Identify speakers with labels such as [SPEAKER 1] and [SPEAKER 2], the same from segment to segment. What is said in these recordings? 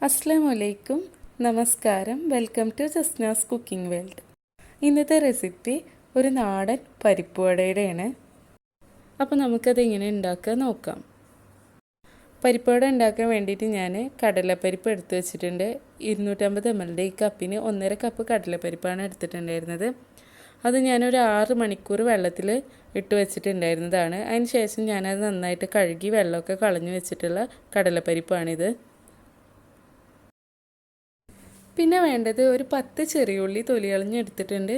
[SPEAKER 1] അസ്സലാമലൈക്കും, നമസ്കാരം. Welcome to Jasna's cooking world. ഇന്നത്തെ റെസിപ്പി ഒരു നാടൻ പരിപ്പ് വടയുടെയാണ്. അപ്പോൾ നമുക്കത് എങ്ങനെ ഉണ്ടാക്കുക നോക്കാം. പരിപ്പ് വട ഉണ്ടാക്കാൻ വേണ്ടിയിട്ട് ഞാൻ കടലപ്പരിപ്പ് എടുത്ത് വെച്ചിട്ടുണ്ട്. 250 ml ഈ കപ്പിന് 1.5 കപ്പ് കടലപ്പരിപ്പാണ് എടുത്തിട്ടുണ്ടായിരുന്നത്. അത് ഞാനൊരു 6 മണിക്കൂർ വെള്ളത്തിൽ ഇട്ട് വെച്ചിട്ടുണ്ടായിരുന്നതാണ്. അതിന് ശേഷം ഞാനത് നന്നായിട്ട് കഴുകി വെള്ളമൊക്കെ കളഞ്ഞു വെച്ചിട്ടുള്ള കടലപ്പരിപ്പാണിത്. പിന്നെ വേണ്ടത് ഒരു 10 ചെറിയുള്ളി തൊലി കളഞ്ഞെടുത്തിട്ടുണ്ട്.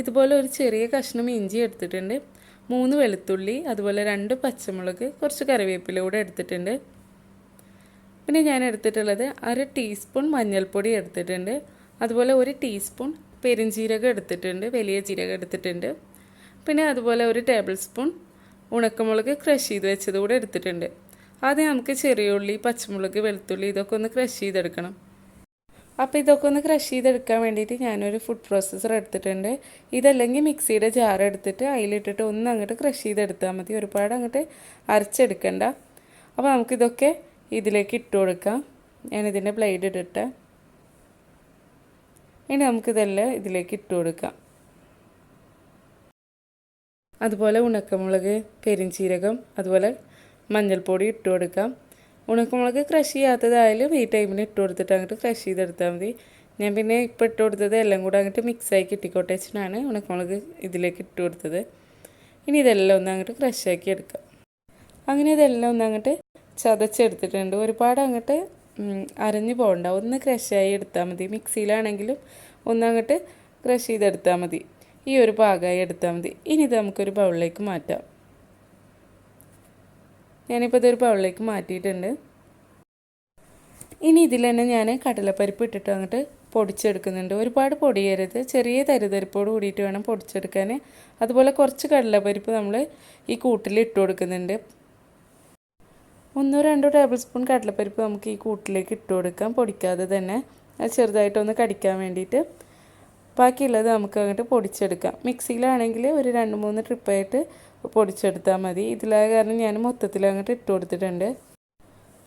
[SPEAKER 1] ഇതുപോലെ ഒരു ചെറിയ കഷ്ണം ഇഞ്ചി എടുത്തിട്ടുണ്ട്. 3 വെളുത്തുള്ളി, അതുപോലെ 2 പച്ചമുളക്, കുറച്ച് കറിവേപ്പില കൂടെ എടുത്തിട്ടുണ്ട്. പിന്നെ ഞാൻ എടുത്തിട്ടുള്ളത് 1/2 ടീസ്പൂൺ മഞ്ഞൾപ്പൊടി എടുത്തിട്ടുണ്ട്. അതുപോലെ 1 ടീസ്പൂൺ പെരുംജീരകം എടുത്തിട്ടുണ്ട്, വലിയ ജീരകം എടുത്തിട്ടുണ്ട്. പിന്നെ അതുപോലെ 1 ടേബിൾ സ്പൂൺ ഉണക്കമുളക് ക്രഷ് ചെയ്ത് വെച്ചത് കൂടെ എടുത്തിട്ടുണ്ട്. ആദ്യം നമുക്ക് ചെറിയുള്ളി, പച്ചമുളക്, വെളുത്തുള്ളി ഇതൊക്കെ ഒന്ന് ക്രഷ് ചെയ്തെടുക്കണം. അപ്പോൾ ഇതൊക്കെ ഒന്ന് ക്രഷ് ചെയ്തെടുക്കാൻ വേണ്ടിയിട്ട് ഞാനൊരു ഫുഡ് പ്രോസസ്സർ എടുത്തിട്ടുണ്ട്. ഇതല്ലെങ്കിൽ മിക്സിയുടെ ജാർ എടുത്തിട്ട് അതിലിട്ടിട്ട് ഒന്ന് അങ്ങോട്ട് ക്രഷ് ചെയ്തെടുത്താൽ മതി. ഒരുപാട് അങ്ങോട്ട് അരച്ചെടുക്കണ്ട. അപ്പോൾ നമുക്കിതൊക്കെ ഇതിലേക്ക് ഇട്ട് കൊടുക്കാം. ഞാനിതിൻ്റെ ബ്ലേഡ് ഇട്ടിട്ട് ഇനി നമുക്കിതെല്ലാം ഇതിലേക്ക് ഇട്ട് കൊടുക്കാം. അതുപോലെ ഉണക്കമുളക്, പെരുംജീരകം, അതുപോലെ മഞ്ഞൾപ്പൊടി ഇട്ട് കൊടുക്കാം. ഉണക്കമുളക് ക്രഷ് ചെയ്യാത്തതായാലും ഈ ടൈമിൽ ഇട്ട് കൊടുത്തിട്ട് അങ്ങോട്ട് ക്രഷ് ചെയ്തെടുത്താൽ മതി. ഞാൻ പിന്നെ ഇപ്പോൾ ഇട്ട് കൊടുത്തത് എല്ലാം കൂടെ അങ്ങോട്ട് മിക്സായി കിട്ടിക്കോട്ടെ വെച്ചിട്ടാണ് ഉണക്കമുളക് ഇതിലേക്ക് ഇട്ട് കൊടുത്തത്. ഇനി ഇതെല്ലാം ഒന്ന് അങ്ങോട്ട് ക്രഷാക്കി എടുക്കാം. അങ്ങനെ ഇതെല്ലാം ഒന്ന് അങ്ങോട്ട് ചതച്ചെടുത്തിട്ടുണ്ട്. ഒരുപാട് അങ്ങോട്ട് അരഞ്ഞു പോകണ്ട, ഒന്ന് ക്രഷായി എടുത്താൽ മതി. മിക്സിയിലാണെങ്കിലും ഒന്ന് അങ്ങോട്ട് ക്രഷ് ചെയ്തെടുത്താൽ മതി. ഈ ഒരു പാകമായി എടുത്താൽ മതി. ഇനി ഇത് നമുക്കൊരു ബൗളിലേക്ക് മാറ്റാം. ഞാനിപ്പോൾ ഇതൊരു ബൗളിലേക്ക് മാറ്റിയിട്ടുണ്ട്. ഇനി ഇതിൽ തന്നെ ഞാൻ കടലപ്പരിപ്പ് ഇട്ടിട്ട് അങ്ങോട്ട് പൊടിച്ചെടുക്കുന്നുണ്ട്. ഒരുപാട് പൊടിയരുത്, ചെറിയ തരിതരിപ്പോട് കൂടിയിട്ട് വേണം പൊടിച്ചെടുക്കാൻ. അതുപോലെ കുറച്ച് കടലപ്പരിപ്പ് നമ്മൾ ഈ കൂട്ടിൽ ഇട്ട് കൊടുക്കുന്നുണ്ട്. 1-2 ടേബിൾ സ്പൂൺ കടലപ്പരിപ്പ് നമുക്ക് ഈ കൂട്ടിലേക്ക് ഇട്ട് കൊടുക്കാം, പൊടിക്കാതെ തന്നെ. അത് ചെറുതായിട്ടൊന്ന് കടിക്കാൻ വേണ്ടിയിട്ട്. ബാക്കിയുള്ളത് നമുക്ക് അങ്ങോട്ട് പൊടിച്ചെടുക്കാം. മിക്സിയിലാണെങ്കിൽ ഒരു 2-3 ട്രിപ്പായിട്ട് പൊടിച്ചെടുത്താൽ മതി. ഇതിലായ കാരണം ഞാൻ മൊത്തത്തിൽ അങ്ങോട്ട് ഇട്ട് കൊടുത്തിട്ടുണ്ട്.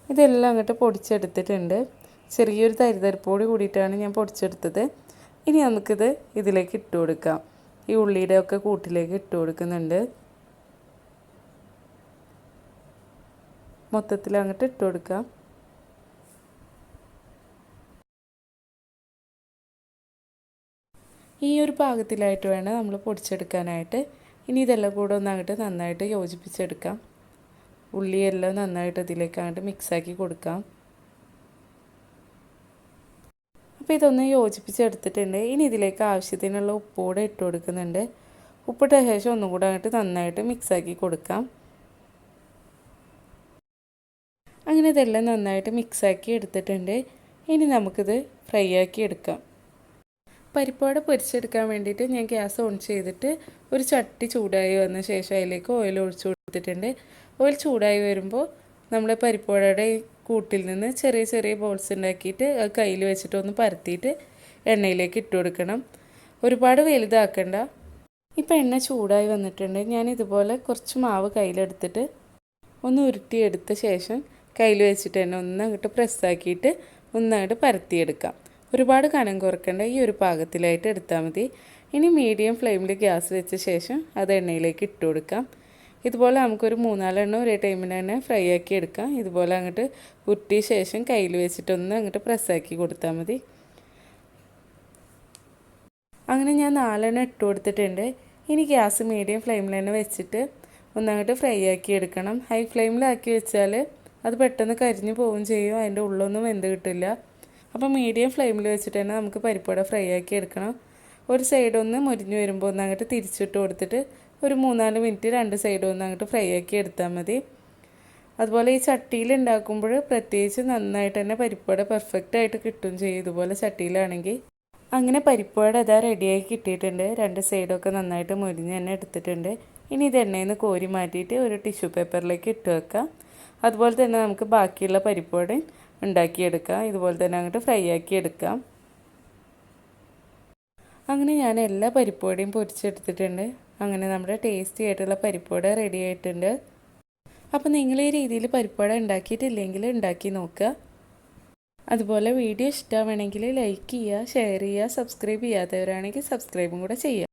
[SPEAKER 1] ഇതെല്ലാം അങ്ങോട്ട് പൊടിച്ചെടുത്തിട്ടുണ്ട്. ചെറിയൊരു തരിതരിപ്പോട് കൂടിയിട്ടാണ് ഞാൻ പൊടിച്ചെടുത്തത്. ഇനി നമുക്കിത് ഇതിലേക്ക് ഇട്ട് കൊടുക്കാം. ഈ ഉള്ളിയുടെ ഒക്കെ കൂട്ടിലേക്ക് ഇട്ട് കൊടുക്കുന്നുണ്ട്. മൊത്തത്തിൽ അങ്ങോട്ട് ഇട്ട് കൊടുക്കാം. ഈ ഒരു പാകത്തിലായിട്ട് വേണം നമ്മൾ പൊടിച്ചെടുക്കാനായിട്ട്. ഇനി ഇതെല്ലാം കൂടെ ഒന്ന് അങ്ങോട്ട് നന്നായിട്ട് യോജിപ്പിച്ചെടുക്കാം. ഉള്ളിയെല്ലാം നന്നായിട്ട് ഇതിലേക്ക് അങ്ങോട്ട് മിക്സാക്കി കൊടുക്കാം. അപ്പോൾ ഇതൊന്ന് യോജിപ്പിച്ചെടുത്തിട്ടുണ്ട്. ഇനി ഇതിലേക്ക് ആവശ്യത്തിനുള്ള ഉപ്പ് കൂടെ ഇട്ട് കൊടുക്കുന്നുണ്ട്. ഉപ്പിട്ട ശേഷം ഒന്നും കൂടെ അങ്ങോട്ട് നന്നായിട്ട് മിക്സാക്കി കൊടുക്കാം. അങ്ങനെ ഇതെല്ലാം നന്നായിട്ട് മിക്സാക്കി എടുത്തിട്ടുണ്ട്. ഇനി നമുക്കിത് ഫ്രൈ ആക്കി എടുക്കാം. പരിപ്പോടെ പൊരിച്ചെടുക്കാൻ വേണ്ടിയിട്ട് ഞാൻ ഗ്യാസ് ഓൺ ചെയ്തിട്ട് ഒരു ചട്ടി ചൂടായി വന്ന ശേഷം അതിലേക്ക് ഓയിൽ ഒഴിച്ചു കൊടുത്തിട്ടുണ്ട്. ഓയിൽ ചൂടായി വരുമ്പോൾ നമ്മൾ പരിപ്പോടയുടെ കൂട്ടിൽ നിന്ന് ചെറിയ ചെറിയ ബോൾസ് ഉണ്ടാക്കിയിട്ട് കയ്യിൽ വെച്ചിട്ട് ഒന്ന് പരത്തിയിട്ട് എണ്ണയിലേക്ക് ഇട്ട് കൊടുക്കണം. ഒരുപാട് വലുതാക്കണ്ട. ഇപ്പോൾ എണ്ണ ചൂടായി വന്നിട്ടുണ്ട്. ഞാൻ ഇതുപോലെ കുറച്ച് മാവ് കയ്യിലെടുത്തിട്ട് ഒന്ന് ഉരുട്ടിയെടുത്ത ശേഷം കയ്യിൽ വെച്ചിട്ട് തന്നെ ഒന്ന് അങ്ങോട്ട് പ്രസ്സാക്കിയിട്ട് ഒന്നങ്ങോട്ട് പരത്തിയെടുക്കാം. ഒരുപാട് കനം കുറക്കേണ്ട, ഈ ഒരു പാകത്തിലായിട്ട് എടുത്താൽ മതി. ഇനി മീഡിയം ഫ്ലെയിമിൽ ഗ്യാസ് വെച്ച ശേഷം അത് എണ്ണയിലേക്ക് ഇട്ട് കൊടുക്കാം. ഇതുപോലെ നമുക്കൊരു 3-4 എണ്ണം ഒരേ ടൈമിൽ തന്നെ ഫ്രൈ ആക്കി എടുക്കാം. ഇതുപോലെ അങ്ങോട്ട് ഉരുട്ടിയ ശേഷം കയ്യിൽ വെച്ചിട്ടൊന്ന് അങ്ങോട്ട് പ്രസ്സാക്കി കൊടുത്താൽ മതി. അങ്ങനെ ഞാൻ 4 എണ്ണം ഇട്ട് കൊടുത്തിട്ടുണ്ട്. ഇനി ഗ്യാസ് മീഡിയം ഫ്ലെയിമിൽ തന്നെ വെച്ചിട്ട് ഒന്നങ്ങോട്ട് ഫ്രൈ ആക്കി എടുക്കണം. ഹൈ ഫ്ലെയിമിലാക്കി വെച്ചാൽ അത് പെട്ടെന്ന് കരിഞ്ഞു പോവുകയും ചെയ്യും, അതിൻ്റെ ഉള്ളൊന്നും വെന്ത് കിട്ടില്ല. അപ്പോൾ മീഡിയം ഫ്ലെയിമിൽ വെച്ചിട്ട് തന്നെ നമുക്ക് പരിപ്പുവട ഫ്രൈ ആക്കി എടുക്കണം. ഒരു സൈഡ് ഒന്ന് മുരിഞ്ഞ് വരുമ്പോൾ ഒന്ന് അങ്ങോട്ട് തിരിച്ചിട്ട് കൊടുത്തിട്ട് ഒരു 3-4 മിനിറ്റ് 2 സൈഡും ഒന്ന് അങ്ങോട്ട് ഫ്രൈ ആക്കി എടുത്താൽ മതി. അതുപോലെ ഈ ചട്ടിയിൽ ഉണ്ടാക്കുമ്പോൾ പ്രത്യേകിച്ച് നന്നായിട്ട് തന്നെ പരിപ്പുവട പെർഫെക്റ്റായിട്ട് കിട്ടുകയും ചെയ്യും, ഇതുപോലെ ചട്ടിയിലാണെങ്കിൽ. അങ്ങനെ പരിപ്പുവട ഇതാ റെഡിയാക്കി കിട്ടിയിട്ടുണ്ട്. 2 സൈഡൊക്കെ നന്നായിട്ട് മുരിഞ്ഞ് തന്നെ എടുത്തിട്ടുണ്ട്. ഇനി ഇത് എണ്ണയിൽ നിന്ന് കോരി മാറ്റിയിട്ട് ഒരു ടിഷ്യൂ പേപ്പറിലേക്ക് ഇട്ട് വെക്കാം. അതുപോലെ തന്നെ നമുക്ക് ബാക്കിയുള്ള പരിപ്പുവട ഉണ്ടാക്കിയെടുക്കാം. ഇതുപോലെ തന്നെ അങ്ങോട്ട് ഫ്രൈ ആക്കി എടുക്കാം. അങ്ങനെ ഞാൻ എല്ലാ പരിപ്പുവടയും പൊരിച്ചെടുത്തിട്ടുണ്ട്. അങ്ങനെ നമ്മുടെ ടേസ്റ്റി ആയിട്ടുള്ള പരിപ്പുവട റെഡി ആയിട്ടുണ്ട്. അപ്പോൾ നിങ്ങൾ ഈ രീതിയിൽ പരിപ്പുവട ഉണ്ടാക്കിയിട്ടില്ലെങ്കിൽ ഉണ്ടാക്കി നോക്കുക. അതുപോലെ വീഡിയോ ഇഷ്ടമാണെങ്കിൽ ലൈക്ക് ചെയ്യുക, ഷെയർ ചെയ്യുക, സബ്സ്ക്രൈബ് ചെയ്യാത്തവരാണെങ്കിൽ സബ്സ്ക്രൈബും കൂടെ ചെയ്യുക.